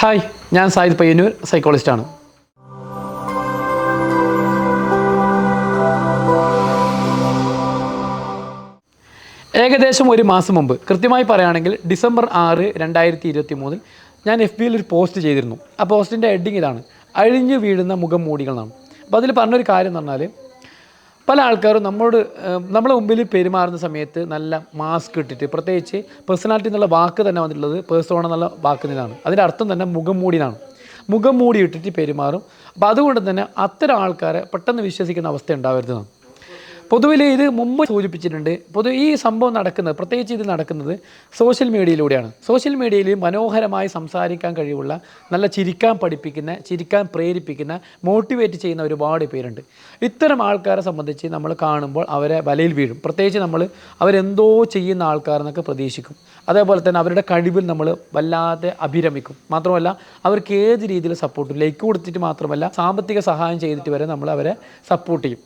Hi, ഞാൻ Zayed Payyanur, സൈക്കോളജിസ്റ്റാണ്. ഏകദേശം ഒരു മാസം മുമ്പ്, കൃത്യമായി പറയുകയാണെങ്കിൽ ഡിസംബർ 6, 2023 ഞാൻ FBയിൽ ഒരു പോസ്റ്റ് ചെയ്തിരുന്നു. ആ പോസ്റ്റിൻ്റെ ഹെഡിങ് ഇതാണ്: അഴിഞ്ഞു വീഴുന്ന മുഖം മൂടികൾ എന്നാണ്. അപ്പോൾ അതിൽ പറഞ്ഞൊരു കാര്യം എന്ന് പറഞ്ഞാൽ, പല ആൾക്കാരും നമ്മളെ മുമ്പിൽ പെരുമാറുന്ന സമയത്ത് നല്ല മാസ്ക് ഇട്ടിട്ട്, പ്രത്യേകിച്ച് പേഴ്സണാലിറ്റി എന്നുള്ള വാക്ക് തന്നെ വന്നിട്ടുള്ളത് പേഴ്സോണ എന്നുള്ള വാക്കിനാണ്. അതിൻ്റെ അർത്ഥം തന്നെ മുഖം മൂടിനാണ്. മുഖം മൂടി ഇട്ടിട്ട് പെരുമാറും. അപ്പോൾ അതുകൊണ്ട് തന്നെ അത്തരം ആൾക്കാരെ പെട്ടെന്ന് വിശ്വസിക്കുന്ന അവസ്ഥ ഉണ്ടാവരുതെന്നാണ്. പൊതുവിൽ ഇത് മുമ്പ് സൂചിപ്പിച്ചിട്ടുണ്ട്. പൊതുവെ ഈ സംഭവം നടക്കുന്നത്, പ്രത്യേകിച്ച് ഇത് നടക്കുന്നത് സോഷ്യൽ മീഡിയയിലൂടെയാണ്. സോഷ്യൽ മീഡിയയിൽ മനോഹരമായി സംസാരിക്കാൻ കഴിവുള്ള, നല്ല ചിരിക്കാൻ പഠിപ്പിക്കുന്ന, ചിരിക്കാൻ പ്രേരിപ്പിക്കുന്ന, മോട്ടിവേറ്റ് ചെയ്യുന്ന ഒരുപാട് പേരുണ്ട്. ഇത്തരം ആൾക്കാരെ സംബന്ധിച്ച് നമ്മൾ കാണുമ്പോൾ അവരെ വലയിൽ വീഴും. പ്രത്യേകിച്ച് നമ്മൾ അവരെന്തോ ചെയ്യുന്ന ആൾക്കാരെന്നൊക്കെ പ്രതീക്ഷിക്കും. അതേപോലെ തന്നെ അവരുടെ കഴിവിൽ നമ്മൾ വല്ലാതെ അഭിരമിക്കും. മാത്രമല്ല, അവർക്ക് ഏത് രീതിയിൽ സപ്പോർട്ടും, ലൈക്ക് കൊടുത്തിട്ട് മാത്രമല്ല, സാമ്പത്തിക സഹായം ചെയ്തിട്ട് വരെ നമ്മൾ അവരെ സപ്പോർട്ട് ചെയ്യും.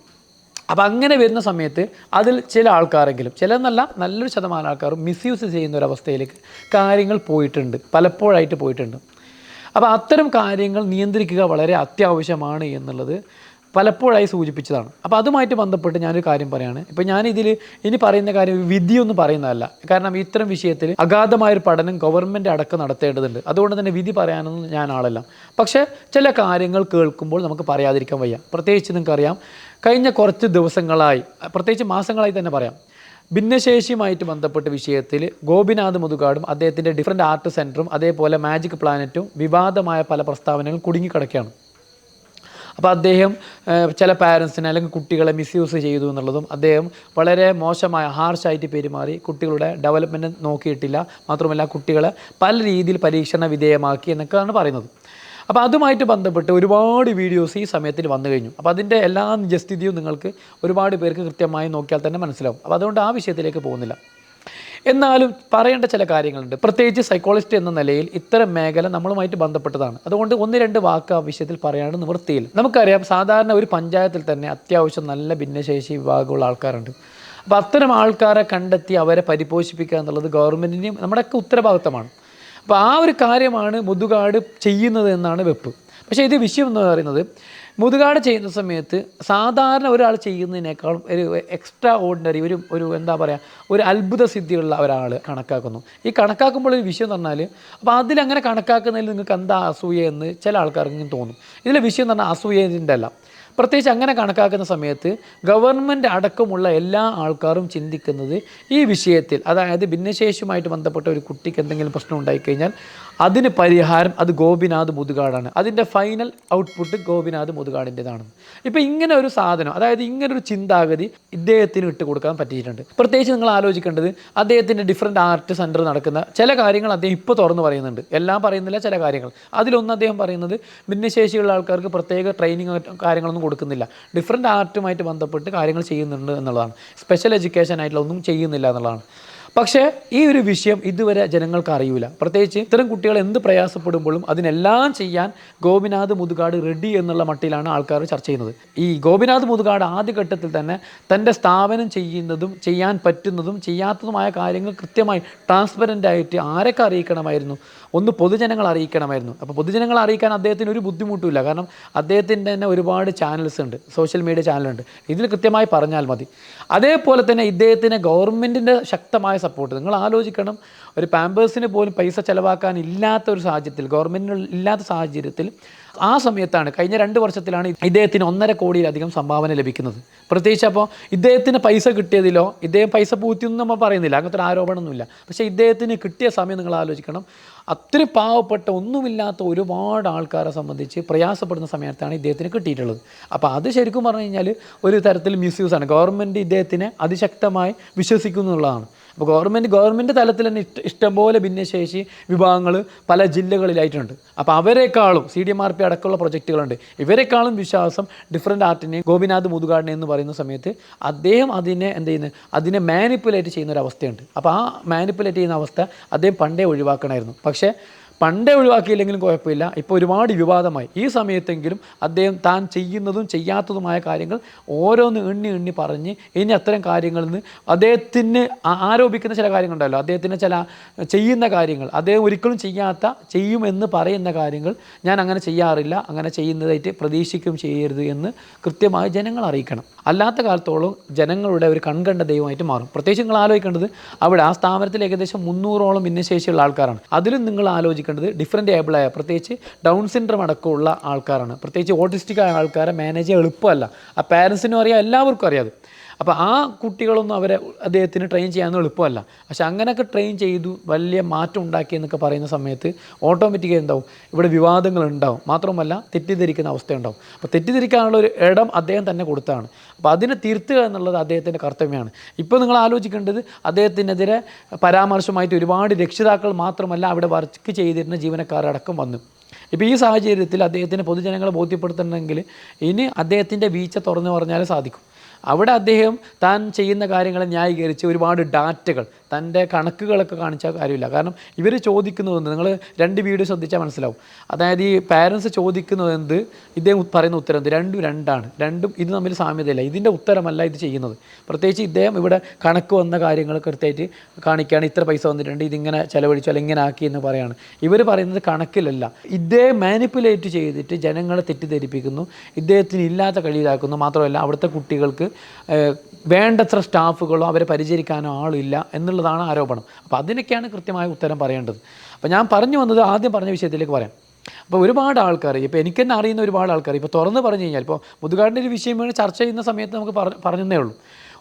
അപ്പോൾ അങ്ങനെ വരുന്ന സമയത്ത് അതിൽ ചില ആൾക്കാരെങ്കിലും, ചിലന്നല്ല നല്ലൊരു ശതമാനം ആൾക്കാരും മിസ്യൂസ് ചെയ്യുന്ന ഒരവസ്ഥയിലേക്ക് കാര്യങ്ങൾ പോയിട്ടുണ്ട്, പലപ്പോഴായിട്ട് പോയിട്ടുണ്ട്. അപ്പോൾ അത്തരം കാര്യങ്ങൾ നിയന്ത്രിക്കുക വളരെ അത്യാവശ്യമാണ് എന്നുള്ളത് പലപ്പോഴായി സൂചിപ്പിച്ചതാണ്. അപ്പോൾ അതുമായിട്ട് ബന്ധപ്പെട്ട് ഞാനൊരു കാര്യം പറയുകയാണ്. ഇപ്പോൾ ഞാനിതിൽ ഇനി പറയുന്ന കാര്യം വിധിയൊന്നും പറയുന്നതല്ല. കാരണം ഇത്തരം വിഷയത്തിൽ അഗാധമായൊരു പഠനം ഗവൺമെൻറ് അടക്കം നടത്തേണ്ടതുണ്ട്. അതുകൊണ്ട് തന്നെ വിധി പറയാനൊന്നും ഞാൻ ആളല്ല. പക്ഷേ ചില കാര്യങ്ങൾ കേൾക്കുമ്പോൾ നമുക്ക് പറയാതിരിക്കാൻ വയ്യ. പ്രത്യേകിച്ച് നിങ്ങൾക്കറിയാം, കഴിഞ്ഞ കുറച്ച് ദിവസങ്ങളായി, പ്രത്യേകിച്ച് മാസങ്ങളായി തന്നെ പറയാം, ഭിന്നശേഷിയുമായിട്ട് ബന്ധപ്പെട്ട വിഷയത്തിൽ ഗോപിനാഥ് മുതുകാടും അദ്ദേഹത്തിൻ്റെ ഡിഫറൻറ്റ് ആർട്ട് സെൻറ്ററും അതേപോലെ മാജിക് പ്ലാനറ്റും വിവാദമായ പല പ്രസ്താവനകളും കുടുങ്ങിക്കിടക്കുകയാണ്. അപ്പോൾ അദ്ദേഹം ചില പാരൻസിനെ അല്ലെങ്കിൽ കുട്ടികളെ മിസ്യൂസ് ചെയ്തു എന്നുള്ളതും, അദ്ദേഹം വളരെ മോശമായ ഹാർഷായിട്ട് പെരുമാറി കുട്ടികളുടെ ഡെവലപ്മെൻറ്റ് നോക്കിയിട്ടില്ല, മാത്രമല്ല കുട്ടികളെ പല രീതിയിൽ പരീക്ഷണ വിധേയമാക്കി എന്നൊക്കെയാണ് പറയുന്നത്. അപ്പോൾ അതുമായിട്ട് ബന്ധപ്പെട്ട് ഒരുപാട് വീഡിയോസ് ഈ സമയത്തിൽ വന്നു കഴിഞ്ഞു. അപ്പോൾ അതിൻ്റെ എല്ലാ നിജസ്ഥിതിയും നിങ്ങൾക്ക് ഒരുപാട് പേർക്ക് കൃത്യമായി നോക്കിയാൽ തന്നെ മനസ്സിലാവും. അപ്പോൾ അതുകൊണ്ട് ആ വിഷയത്തിലേക്ക് പോകുന്നില്ല. എന്നാലും പറയേണ്ട ചില കാര്യങ്ങളുണ്ട്. പ്രത്യേകിച്ച് സൈക്കോളജിസ്റ്റ് എന്ന നിലയിൽ ഇത്തരം മേഖല നമ്മളുമായിട്ട് ബന്ധപ്പെട്ടതാണ്. അതുകൊണ്ട് ഒന്ന് രണ്ട് വാക്ക് ആ വിഷയത്തിൽ പറയാണ്ട് നിവൃത്തിയില്ല. നമുക്കറിയാം, സാധാരണ ഒരു പഞ്ചായത്തിൽ തന്നെ അത്യാവശ്യം നല്ല ഭിന്നശേഷി വിഭാഗമുള്ള ആൾക്കാരുണ്ട്. അപ്പോൾ അത്തരം ആൾക്കാരെ കണ്ടെത്തി അവരെ പരിപോഷിപ്പിക്കുക എന്നുള്ളത് ഗവൺമെൻറ്റിൻ്റെയും നമ്മുടെയൊക്കെ ഉത്തരവാദിത്തമാണ്. അപ്പോൾ ആ ഒരു കാര്യമാണ് മുതുകാട് ചെയ്യുന്നത് എന്നാണ് വെപ്പ്. പക്ഷേ ഇത് വിഷയം എന്ന് പറയുന്നത്, മുതുകാട് ചെയ്യുന്ന സമയത്ത് സാധാരണ ഒരാൾ ചെയ്യുന്നതിനേക്കാളും ഒരു എക്സ്ട്രാ ഓർഡിനറി, ഒരു എന്താ പറയുക, ഒരു അത്ഭുത സിദ്ധിയുള്ള ഒരാൾ കണക്കാക്കുന്നു. ഈ കണക്കാക്കുമ്പോൾ ഒരു വിഷയം എന്ന് പറഞ്ഞാൽ, അപ്പോൾ അതിലങ്ങനെ കണക്കാക്കുന്നതിൽ നിങ്ങൾക്ക് എന്താ അസൂയ എന്ന് ചില ആൾക്കാർക്കും തോന്നും. ഇതിലെ വിഷയം എന്ന് പറഞ്ഞാൽ അസൂയതിൻ്റെ അല്ല. പ്രത്യേകിച്ച് അങ്ങനെ കണക്കാക്കുന്ന സമയത്ത് ഗവൺമെൻറ് അടക്കമുള്ള എല്ലാ ആൾക്കാരും ചിന്തിക്കുന്നത് ഈ വിഷയത്തിൽ, അതായത് ഭിന്നശേഷിയുമായിട്ട് ബന്ധപ്പെട്ട ഒരു കുട്ടിക്ക് എന്തെങ്കിലും പ്രശ്നം ഉണ്ടായിക്കഴിഞ്ഞാൽ അതിന് പരിഹാരം അത് ഗോപിനാഥ് മുതുകാടാണ്. അതിൻ്റെ ഫൈനൽ ഔട്ട്പുട്ട് ഗോപിനാഥ് മുതുകാടിൻ്റെതാണ്. ഇപ്പോൾ ഇങ്ങനെ ഒരു സാധനം, അതായത് ഇങ്ങനൊരു ചിന്താഗതി ഇദ്ദേഹത്തിന് ഇട്ട് കൊടുക്കാൻ പറ്റിയിട്ടുണ്ട്. പ്രത്യേകിച്ച് നിങ്ങൾ ആലോചിക്കേണ്ടത്, അദ്ദേഹത്തിൻ്റെ ഡിഫറൻറ്റ് ആർട്ട് സെൻറ്റർ നടക്കുന്ന ചില കാര്യങ്ങൾ അദ്ദേഹം ഇപ്പോൾ തുറന്ന് പറയുന്നുണ്ട്. എല്ലാം പറയുന്നില്ല, ചില കാര്യങ്ങൾ. അതിലൊന്ന് അദ്ദേഹം പറയുന്നത്, ഭിന്നശേഷിയുള്ള ആൾക്കാർക്ക് പ്രത്യേക ട്രെയിനിങ് കാര്യങ്ങളൊന്നും കൊടുക്കുന്നില്ല, ഡിഫറൻറ്റ് ആർട്ടുമായിട്ട് ബന്ധപ്പെട്ട് കാര്യങ്ങൾ ചെയ്യുന്നുണ്ട് എന്നുള്ളതാണ്. സ്പെഷ്യൽ എഡ്യൂക്കേഷൻ ആയിട്ടുള്ള ഒന്നും ചെയ്യുന്നില്ല എന്നുള്ളതാണ്. പക്ഷേ ഈ ഒരു വിഷയം ഇതുവരെ ജനങ്ങൾക്ക് അറിയില്ല. പ്രത്യേകിച്ച് ഇത്തരം കുട്ടികൾ എന്ത് പ്രയാസപ്പെടുമ്പോഴും അതിനെല്ലാം ചെയ്യാൻ ഗോപിനാഥ് മുതുകാട് റെഡി എന്നുള്ള മട്ടിലാണ് ആൾക്കാർ ചർച്ച ചെയ്യുന്നത്. ഈ ഗോപിനാഥ് മുതുകാട് ആദ്യഘട്ടത്തിൽ തന്നെ തൻ്റെ സ്ഥാപനം ചെയ്യുന്നതും ചെയ്യാൻ പറ്റുന്നതും ചെയ്യാത്തതുമായ കാര്യങ്ങൾ കൃത്യമായി ട്രാൻസ്പെറൻ്റ് ആയിട്ട് ആരൊക്കെ അറിയിക്കണമായിരുന്നു? ഒന്ന് പൊതുജനങ്ങൾ അറിയിക്കണമായിരുന്നു. അപ്പോൾ പൊതുജനങ്ങൾ അറിയിക്കാൻ അദ്ദേഹത്തിന് ഒരു ബുദ്ധിമുട്ടുമില്ല. കാരണം അദ്ദേഹത്തിൻ്റെ തന്നെ ഒരുപാട് ചാനൽസ് ഉണ്ട്, സോഷ്യൽ മീഡിയ ചാനലുണ്ട്. ഇതിൽ കൃത്യമായി പറഞ്ഞാൽ മതി. അതേപോലെ തന്നെ ഇദ്ദേഹത്തിന് ഗവൺമെൻറ്റിൻ്റെ ശക്തമായ സപ്പോർട്ട്. നിങ്ങൾ ആലോചിക്കണം, ഒരു പാമ്പേഴ്സിന് പോലും പൈസ ചിലവാക്കാൻ ഇല്ലാത്ത ഒരു സാഹചര്യത്തിൽ, ഗവൺമെൻറ്റിന് ഇല്ലാത്ത സാഹചര്യത്തിൽ, ആ സമയത്താണ്, കഴിഞ്ഞ 2 വർഷത്തിലാണ് ഇദ്ദേഹത്തിന് 1.5 കോടിയിലധികം സംഭാവന ലഭിക്കുന്നത്. പ്രത്യേകിച്ച് അപ്പോൾ ഇദ്ദേഹത്തിന് പൈസ കിട്ടിയതിലോ, ഇദ്ദേഹം പൈസ പൂത്തിയൊന്നും നമ്മൾ പറയുന്നില്ല, അങ്ങനത്തെ ഒരു ആരോപണമൊന്നുമില്ല. പക്ഷേ ഇദ്ദേഹത്തിന് കിട്ടിയ സമയം നിങ്ങൾ ആലോചിക്കണം. അത്രയും പാവപ്പെട്ട ഒന്നുമില്ലാത്ത ഒരുപാട് ആൾക്കാരെ സംബന്ധിച്ച് പ്രയാസപ്പെടുന്ന സമയത്താണ് ഇദ്ദേഹത്തിന് കിട്ടിയിട്ടുള്ളത്. അപ്പോൾ അത് ശരിക്കും പറഞ്ഞു കഴിഞ്ഞാൽ ഒരു തരത്തിൽ മിസ്യൂസാണ്. ഗവൺമെൻറ് ഇദ്ദേഹത്തിനെ അതിശക്തമായി വിശ്വസിക്കുന്നു എന്നുള്ളതാണ്. അപ്പോൾ ഗവൺമെൻറ് തലത്തിൽ തന്നെ ഇഷ്ടംപോലെ ഭിന്നശേഷി വിഭാഗങ്ങൾ പല ജില്ലകളിലായിട്ടുണ്ട്. അപ്പോൾ അവരെക്കാളും CDMRP അടക്കമുള്ള പ്രൊജക്റ്റുകളുണ്ട്. ഇവരെക്കാളും വിശ്വാസം ഡിഫറൻറ്റ് ആർട്ടിനെ, ഗോപിനാഥ് മുതുകാടിനെ എന്ന് പറയുന്ന സമയത്ത് അദ്ദേഹം അതിനെ എന്ത് ചെയ്യുന്നത്, അതിനെ മാനിപ്പുലേറ്റ് ചെയ്യുന്ന ഒരു അവസ്ഥയുണ്ട്. അപ്പോൾ ആ മാനിപ്പുലേറ്റ് ചെയ്യുന്ന അവസ്ഥ അദ്ദേഹം പണ്ടേ ഒഴിവാക്കണമായിരുന്നു. പക്ഷേ പണ്ടേ ഒഴിവാക്കിയില്ലെങ്കിലും കുഴപ്പമില്ല, ഇപ്പോൾ ഒരുപാട് വിവാദമായി. ഈ സമയത്തെങ്കിലും അദ്ദേഹം താൻ ചെയ്യുന്നതും ചെയ്യാത്തതുമായ കാര്യങ്ങൾ ഓരോന്ന് എണ്ണി പറഞ്ഞ് ഇനി അത്തരം കാര്യങ്ങളിൽ നിന്ന് അദ്ദേഹത്തിന് ആരോപിക്കുന്ന ചില കാര്യങ്ങളുണ്ടല്ലോ, അദ്ദേഹത്തിന് ചില ചെയ്യുന്ന കാര്യങ്ങൾ, അദ്ദേഹം ഒരിക്കലും ചെയ്യുമെന്ന് പറയുന്ന കാര്യങ്ങൾ ഞാൻ അങ്ങനെ ചെയ്യാറില്ല, അങ്ങനെ ചെയ്യുന്നതായിട്ട് പ്രതീക്ഷിക്കുകയും ചെയ്യരുത് എന്ന് കൃത്യമായി ജനങ്ങൾ അറിയിക്കണം. അല്ലാത്ത കാലത്തോളം ജനങ്ങളുടെ ഒരു കൺകണ്ട ദൈവമായിട്ട് മാറും. പ്രത്യേകിച്ച് നിങ്ങൾ ആലോചിക്കേണ്ടത് അവിടെ ആ സ്ഥാപനത്തിൽ ഏകദേശം 300ഓളം ഭിന്നശേഷിയുള്ള ആൾക്കാരാണ്. അതിലും നിങ്ങൾ ആലോചിക്കേണ്ടത് ഡിഫറൻറ്റ് ഏബിളായ, പ്രത്യേകിച്ച് ഡൗൺ സിൻഡ്രം അടക്കമുള്ള ആൾക്കാരാണ്. പ്രത്യേകിച്ച് ഓട്ടിസ്റ്റിക് ആയ ആൾക്കാരെ മാനേജ് ചെയ്യാൻ എളുപ്പമല്ല. ആ പാരൻസിനും അറിയാം, എല്ലാവർക്കും അറിയാം. അപ്പോൾ ആ കുട്ടികളൊന്നും അദ്ദേഹത്തിന് ട്രെയിൻ ചെയ്യാനൊന്നും എളുപ്പമല്ല. പക്ഷെ അങ്ങനെയൊക്കെ ട്രെയിൻ ചെയ്തു വലിയ മാറ്റം ഉണ്ടാക്കി എന്നൊക്കെ പറയുന്ന സമയത്ത് ഓട്ടോമാറ്റിക്കായി എന്താവും, ഇവിടെ വിവാദങ്ങൾ ഉണ്ടാവും. മാത്രമല്ല തെറ്റിദ്ധരിക്കുന്ന അവസ്ഥ ഉണ്ടാവും. അപ്പോൾ തെറ്റിദ്ധരിക്കാനുള്ള ഒരു ഇടം അദ്ദേഹം തന്നെ കൊടുത്താണ്. അപ്പോൾ അതിനെ തിരുത്തുക എന്നുള്ളത് അദ്ദേഹത്തിൻ്റെ കർത്തവ്യമാണ്. ഇപ്പോൾ നിങ്ങൾ ആലോചിക്കേണ്ടത് അദ്ദേഹത്തിനെതിരെ പരാമർശമായിട്ട് ഒരുപാട് രക്ഷിതാക്കൾ മാത്രമല്ല അവിടെ വർക്ക് ചെയ്തിരുന്ന ജീവനക്കാരടക്കം വന്നു. ഇപ്പോൾ ഈ സാഹചര്യത്തിൽ അദ്ദേഹത്തിന് പൊതുജനങ്ങളെ ബോധ്യപ്പെടുത്തണമെങ്കിൽ ഇനി അദ്ദേഹത്തിൻ്റെ വീഴ്ച തുറന്നു പറഞ്ഞാലേ സാധിക്കും. അവിടെ അദ്ദേഹം താൻ ചെയ്യുന്ന കാര്യങ്ങളെ ന്യായീകരിച്ച് ഒരുപാട് ഡാറ്റകൾ, തൻ്റെ കണക്കുകളൊക്കെ കാണിച്ചാൽ കാര്യമില്ല. കാരണം ഇവർ ചോദിക്കുന്നതെന്ന് നിങ്ങൾ 2 വീഡിയോ ശ്രദ്ധിച്ചാൽ മനസ്സിലാവും. അതായത് ഈ പാരൻസ് ചോദിക്കുന്നതെന്ത്, ഇദ്ദേഹം പറയുന്ന ഉത്തരം എന്ത്, രണ്ടും ഇത് തമ്മിൽ സാമ്യതയില്ല. ഇതിൻ്റെ ഉത്തരമല്ല ഇത് ചെയ്യുന്നത്. പ്രത്യേകിച്ച് ഇദ്ദേഹം ഇവിടെ കണക്ക് വന്ന കാര്യങ്ങൾ കൃത്യമായിട്ട് കാണിക്കുകയാണ്. ഇത്ര പൈസ വന്നിട്ടുണ്ട്, ഇതിങ്ങനെ ചിലവഴിച്ചു അല്ലെങ്കിൽ ഇങ്ങനെ ആക്കി എന്ന് പറയുകയാണ്. ഇവർ പറയുന്നത് കണക്കിലല്ല. ഇദ്ദേഹം മാനിപ്പുലേറ്റ് ചെയ്തിട്ട് ജനങ്ങളെ തെറ്റിദ്ധരിപ്പിക്കുന്നു, ഇദ്ദേഹത്തിന് ഇല്ലാത്ത കഴിയിലാക്കുന്നു. മാത്രമല്ല അവിടുത്തെ കുട്ടികൾക്ക് വേണ്ടത്ര സ്റ്റാഫുകളോ അവരെ പരിചരിക്കാനോ ആളില്ല എന്നുള്ളതാണ് ആരോപണം. അപ്പോൾ അതിനൊക്കെയാണ് കൃത്യമായ ഉത്തരം പറയേണ്ടത്. അപ്പോൾ ഞാൻ പറഞ്ഞു വന്നത് ആദ്യം പറഞ്ഞ വിഷയത്തിലേക്ക് പറയാം. അപ്പോൾ ഒരുപാട് ആൾക്കാർ, ഇപ്പോൾ എനിക്ക് തന്നെ അറിയുന്ന ഒരുപാട് ആൾക്കാർ ഇപ്പോൾ തുറന്ന് പറഞ്ഞു കഴിഞ്ഞാൽ, ഇപ്പോൾ മുതുകാടിൻ്റെ ഒരു വിഷയം വേണ്ടി ചർച്ച ചെയ്യുന്ന സമയത്ത് നമുക്ക് പറഞ്ഞതേ ഉള്ളൂ.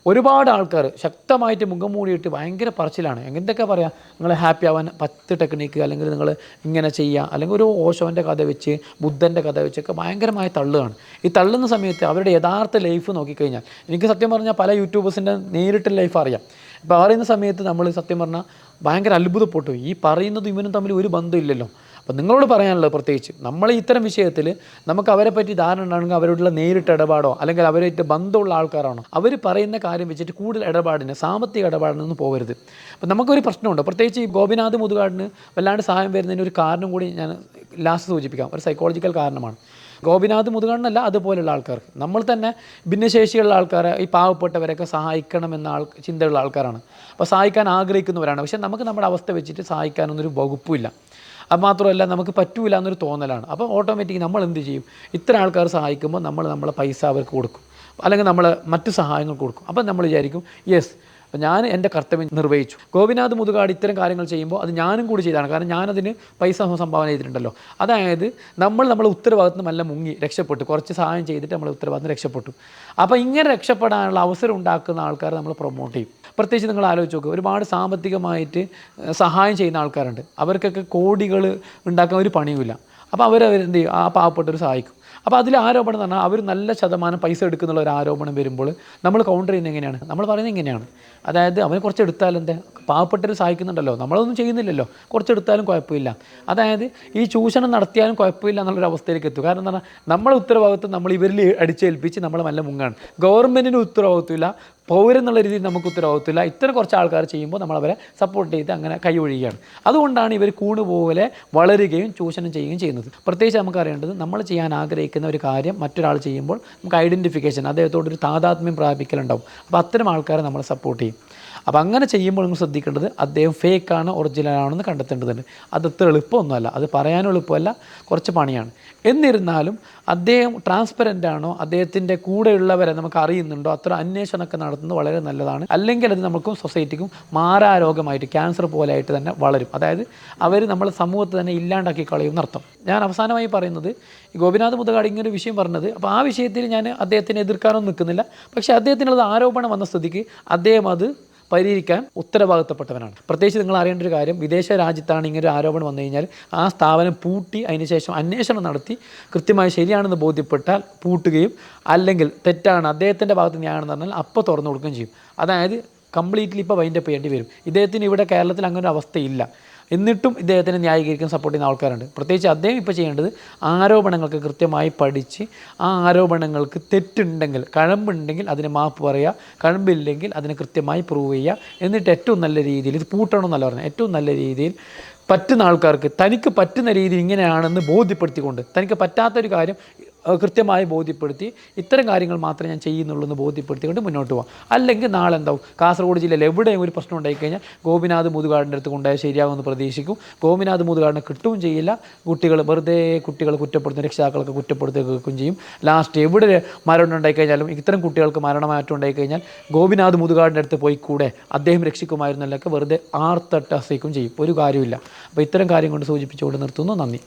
ഒരുപാട് ആൾക്കാർ ശക്തമായിട്ട് മുഖം മൂടിയിട്ട് ഭയങ്കര പറച്ചിലാണ്. എന്തൊക്കെ പറയാം, നിങ്ങൾ ഹാപ്പി ആവാൻ 10 ടെക്നിക്ക്, അല്ലെങ്കിൽ നിങ്ങൾ ഇങ്ങനെ ചെയ്യുക, അല്ലെങ്കിൽ ഒരു ഓഷോൻ്റെ കഥ വെച്ച് ബുദ്ധൻ്റെ കഥ വെച്ചൊക്കെ ഭയങ്കരമായ തള്ളുകയാണ്. ഈ തള്ളുന്ന സമയത്ത് അവരുടെ യഥാർത്ഥ ലൈഫ് നോക്കിക്കഴിഞ്ഞാൽ, എനിക്ക് സത്യം പറഞ്ഞാൽ പല യൂട്യൂബേഴ്സിൻ്റെ നേരിട്ട് ലൈഫ് അറിയാം. ഇപ്പോൾ പറയുന്ന സമയത്ത് നമ്മൾ സത്യം പറഞ്ഞാൽ ഭയങ്കര അത്ഭുതപ്പെട്ടു. ഈ പറയുന്നതും ഇവനും തമ്മിൽ ഒരു ബന്ധമില്ലല്ലോ. അപ്പോൾ നിങ്ങളോട് പറയാനുള്ളത്, പ്രത്യേകിച്ച് നമ്മൾ ഇത്തരം വിഷയത്തിൽ നമുക്ക് അവരെ പറ്റി ധാരണ ഉണ്ടാണെങ്കിൽ അവരോടുള്ള നേരിട്ട് ഇടപാടോ അല്ലെങ്കിൽ അവരായിട്ട് ബന്ധമുള്ള ആൾക്കാരാണോ, അവർ പറയുന്ന കാര്യം വെച്ചിട്ട് കൂടുതൽ ഇടപാടിന്, സാമ്പത്തിക ഇടപാടിനൊന്നും പോകരുത്. അപ്പോൾ നമുക്കൊരു പ്രശ്നമുണ്ട്. പ്രത്യേകിച്ച് ഈ ഗോപിനാഥ് മുതുകാടിന് വല്ലാണ്ട് സഹായം വരുന്നതിന് ഒരു കാരണം കൂടി ഞാൻ ലാസ്റ്റ് സൂചിപ്പിക്കാം. ഒരു സൈക്കോളജിക്കൽ കാരണമാണ്. ഗോപിനാഥ് മുതുകാടിനല്ല, അതുപോലുള്ള ആൾക്കാർക്ക്, നമ്മൾ തന്നെ ഭിന്നശേഷിയുള്ള ആൾക്കാരെ, ഈ പാവപ്പെട്ടവരൊക്കെ സഹായിക്കണമെന്ന ചിന്തയുള്ള ആൾക്കാരാണ്. അപ്പോൾ സഹായിക്കാൻ ആഗ്രഹിക്കുന്നവരാണ്. പക്ഷേ നമുക്ക് നമ്മുടെ അവസ്ഥ വെച്ചിട്ട് സഹായിക്കാനൊന്നൊരു വകുപ്പില്ല. അത് മാത്രമല്ല നമുക്ക് പറ്റൂല എന്നൊരു തോന്നലാണ്. അപ്പോൾ ഓട്ടോമാറ്റിക് നമ്മൾ എന്ത് ചെയ്യും, ഇത്ര ആൾക്കാർ സഹായിക്കുമ്പോൾ നമ്മളെ പൈസ അവർക്ക് കൊടുക്കും, അല്ലെങ്കിൽ നമ്മൾ മറ്റു സഹായങ്ങൾ കൊടുക്കും. അപ്പം നമ്മൾ വിചാരിക്കും യെസ്, അപ്പോൾ ഞാൻ എൻ്റെ കർത്തവ്യം നിർവഹിച്ചു. ഗോപിനാഥ് മുതുകാട് ഇത്തരം കാര്യങ്ങൾ ചെയ്യുമ്പോൾ അത് ഞാനും കൂടി ചെയ്താണ്. കാരണം ഞാനതിന് പൈസ സംഭാവന ചെയ്തിട്ടുണ്ടല്ലോ. അതായത് നമ്മളെ ഉത്തരവാദിത്വം നല്ല മുങ്ങി രക്ഷപ്പെട്ടു, കുറച്ച് സഹായം ചെയ്തിട്ട് നമ്മൾ ഉത്തരവാദിത്വം രക്ഷപ്പെട്ടു. അപ്പോൾ ഇങ്ങനെ രക്ഷപ്പെടാനുള്ള അവസരം ഉണ്ടാക്കുന്ന ആൾക്കാരെ നമ്മൾ പ്രൊമോട്ട് ചെയ്യും. പ്രത്യേകിച്ച് നിങ്ങൾ ആലോചിച്ച് നോക്കുക, ഒരുപാട് സാമ്പത്തികമായിട്ട് സഹായം ചെയ്യുന്ന ആൾക്കാരുണ്ട്. അവർക്കൊക്കെ കോടികൾ ഉണ്ടാക്കാൻ ഒരു പണിയുമില്ല. അപ്പോൾ അവരെന്ത് ചെയ്യും, ആ പാവപ്പെട്ടവർ സഹായിക്കും. അപ്പോൾ അതിൽ ആരോപണം എന്ന് പറഞ്ഞാൽ അവർ നല്ല ശതമാനം പൈസ എടുക്കുന്നുള്ള ഒരു ആരോപണം വരുമ്പോൾ നമ്മൾ കൗണ്ടർ ചെയ്യുന്നത് എങ്ങനെയാണ്, നമ്മൾ പറയുന്നത് ഇങ്ങനെയാണ്. അതായത് അവന് കുറച്ച് എടുത്താലും എന്താ, പാവപ്പെട്ടവർ സഹായിക്കുന്നുണ്ടല്ലോ, നമ്മളൊന്നും ചെയ്യുന്നില്ലല്ലോ, കുറച്ചെടുത്താലും കുഴപ്പമില്ല. അതായത് ഈ ചൂഷണം നടത്തിയാലും കുഴപ്പമില്ല എന്നുള്ളൊരു അവസ്ഥയിലേക്ക് എത്തും. കാരണം എന്താ പറഞ്ഞാൽ നമ്മളെ ഉത്തരവാദിത്വം നമ്മൾ ഇവരിൽ അടിച്ചേൽപ്പിച്ച് നമ്മൾ നല്ല മുങ്ങാണ്. ഗവൺമെൻറ്റിന് ഉത്തരവാദിത്വമില്ല, പൗരെന്നുള്ള രീതിയിൽ നമുക്ക് ഉത്തരവാദിത്വമില്ല. ഇത്തരം കുറച്ച് ആൾക്കാർ ചെയ്യുമ്പോൾ നമ്മളവരെ സപ്പോർട്ട് ചെയ്ത് അങ്ങനെ കൈ ഒഴിയുകയാണ്. അതുകൊണ്ടാണ് ഇവർ കൂണുപോലെ വളരുകയും ചൂഷണം ചെയ്യുകയും ചെയ്യുന്നത്. പ്രത്യേകിച്ച് നമുക്ക് അറിയേണ്ടത്, നമ്മൾ ചെയ്യാൻ ആഗ്രഹിക്കുന്ന ഒരു കാര്യം മറ്റൊരാൾ ചെയ്യുമ്പോൾ നമുക്ക് ഐഡൻറ്റിഫിക്കേഷൻ, അദ്ദേഹത്തോടൊരു താതാത്മ്യം പ്രാപിക്കലുണ്ടാവും. അപ്പോൾ അത്തരം ആൾക്കാരെ നമ്മൾ സപ്പോർട്ട് ചെയ്യും. അപ്പോൾ അങ്ങനെ ചെയ്യുമ്പോൾ നിങ്ങൾ ശ്രദ്ധിക്കേണ്ടത്, അദ്ദേഹം ഫേക്കാണ് ഒറിജിനലാണെന്ന് കണ്ടെത്തേണ്ടതുണ്ട്. അത് അത്ര എളുപ്പമൊന്നുമല്ല, അത് പറയാനും എളുപ്പമല്ല, കുറച്ച് പണിയാണ്. എന്നിരുന്നാലും അദ്ദേഹം ട്രാൻസ്പെറൻ്റ് ആണോ, അദ്ദേഹത്തിൻ്റെ കൂടെയുള്ളവരെ നമുക്ക് അറിയുന്നുണ്ടോ, അത്ര അന്വേഷണമൊക്കെ നടത്തുന്നത് വളരെ നല്ലതാണ്. അല്ലെങ്കിൽ അത് നമുക്കും സൊസൈറ്റിക്കും മാരാരോഗമായിട്ട്, ക്യാൻസർ പോലെയായിട്ട് തന്നെ വളരും. അതായത് അവർ നമ്മളെ സമൂഹത്തെ തന്നെ ഇല്ലാണ്ടാക്കി കളയും എന്നർത്ഥം. ഞാൻ അവസാനമായി പറയുന്നത്, ഈ ഗോപിനാഥ് മുതുകാട് ഇങ്ങനൊരു വിഷയം പറഞ്ഞത്, അപ്പോൾ ആ വിഷയത്തിൽ ഞാൻ അദ്ദേഹത്തിനെ എതിർക്കാനൊന്നും നിൽക്കുന്നില്ല. പക്ഷേ അദ്ദേഹത്തിനുള്ളത് ആരോപണം വന്ന സ്ഥിതിക്ക് അദ്ദേഹം അത് പരിഹരിക്കാൻ ഉത്തരവാദിത്തപ്പെട്ടവനാണ്. പ്രത്യേകിച്ച് നിങ്ങൾ അറിയേണ്ട ഒരു കാര്യം, വിദേശ രാജ്യത്താണ് ഇങ്ങനെ ഒരു ആരോപണം വന്നു കഴിഞ്ഞാൽ ആ സ്ഥാപനം പൂട്ടി അതിനുശേഷം അന്വേഷണം നടത്തി കൃത്യമായി ശരിയാണെന്ന് ബോധ്യപ്പെട്ടാൽ പൂട്ടുകയും, അല്ലെങ്കിൽ തെറ്റാണ് അദ്ദേഹത്തിൻ്റെ ഭാഗത്ത് ന്യായമാണെന്ന് പറഞ്ഞാൽ അപ്പോൾ തുറന്നു കൊടുക്കുകയും ചെയ്യും. അതായത് കംപ്ലീറ്റ്ലി ഇപ്പോൾ വൈൻഡപ്പ് ചെയ്യേണ്ടി വരും. ഇദ്ദേഹത്തിന് ഇവിടെ കേരളത്തിൽ അങ്ങനെ ഒരു അവസ്ഥയില്ല. എന്നിട്ടും ഇദ്ദേഹത്തിനെ ന്യായീകരിക്കാൻ സപ്പോർട്ട് ചെയ്യുന്ന ആൾക്കാരുണ്ട്. പ്രത്യേകിച്ച് അദ്ദേഹം ഇപ്പോൾ ചെയ്യേണ്ടത് ആരോപണങ്ങൾക്ക് കൃത്യമായി പഠിച്ച്, ആ ആരോപണങ്ങൾക്ക് തെറ്റുണ്ടെങ്കിൽ, കഴമ്പുണ്ടെങ്കിൽ അതിന് മാപ്പ് പറയുക, കഴമ്പില്ലെങ്കിൽ അതിനെ കൃത്യമായി പ്രൂവ് ചെയ്യുക. എന്നിട്ട് ഏറ്റവും നല്ല രീതിയിൽ, ഇത് പൂട്ടണമെന്നല്ല പറഞ്ഞത്, ഏറ്റവും നല്ല രീതിയിൽ പറ്റുന്ന ആൾക്കാർക്ക് തനിക്ക് പറ്റുന്ന രീതി ഇങ്ങനെയാണെന്ന് ബോധ്യപ്പെടുത്തിക്കൊണ്ട്, തനിക്ക് പറ്റാത്തൊരു കാര്യം കൃത്യമായി ബോധ്യപ്പെടുത്തി ഇത്തരം കാര്യങ്ങൾ മാത്രമേ ഞാൻ ചെയ്യുന്നുള്ളൂ എന്ന് ബോധ്യപ്പെടുത്തിക്കൊണ്ട് മുന്നോട്ട് പോകാം. അല്ലെങ്കിൽ നാളെ എന്താവും, കാസർഗോഡ് ജില്ലയിൽ എവിടെയും ഒരു പ്രശ്നം ഉണ്ടായിക്കഴിഞ്ഞാൽ ഗോപിനാഥ് മുതുകാടിൻ്റെ അടുത്ത് കൊണ്ടുപോയാൽ ശരിയാകുമെന്ന് പ്രതീക്ഷിക്കും. ഗോപിനാഥ് മുതുകാടിനെ കിട്ടുകയും ചെയ്യില്ല. വെറുതെ കുട്ടികൾ കുറ്റപ്പെടുത്തുന്ന, രക്ഷിതാക്കളൊക്കെ കുറ്റപ്പെടുത്തുകയും ചെയ്യും. ലാസ്റ്റ് എവിടെ മരണം ഉണ്ടായിക്കഴിഞ്ഞാലും ഇത്തരം കുട്ടികൾക്ക് മരണമാറ്റം ഉണ്ടായിക്കഴിഞ്ഞാൽ ഗോപിനാഥ് മുതുകാടിൻ്റെ അടുത്ത് പോയി കൂടെ അദ്ദേഹം രക്ഷിക്കുമായിരുന്നല്ലൊക്കെ വെറുതെ ആർത്തട്ടഹസിക്കുകയും ചെയ്യും. ഒരു കാര്യമില്ല. അപ്പോൾ ഇത്തരം കാര്യം കൊണ്ട് സൂചിപ്പിച്ചുകൊണ്ട് നിർത്തുന്നു. നന്ദി.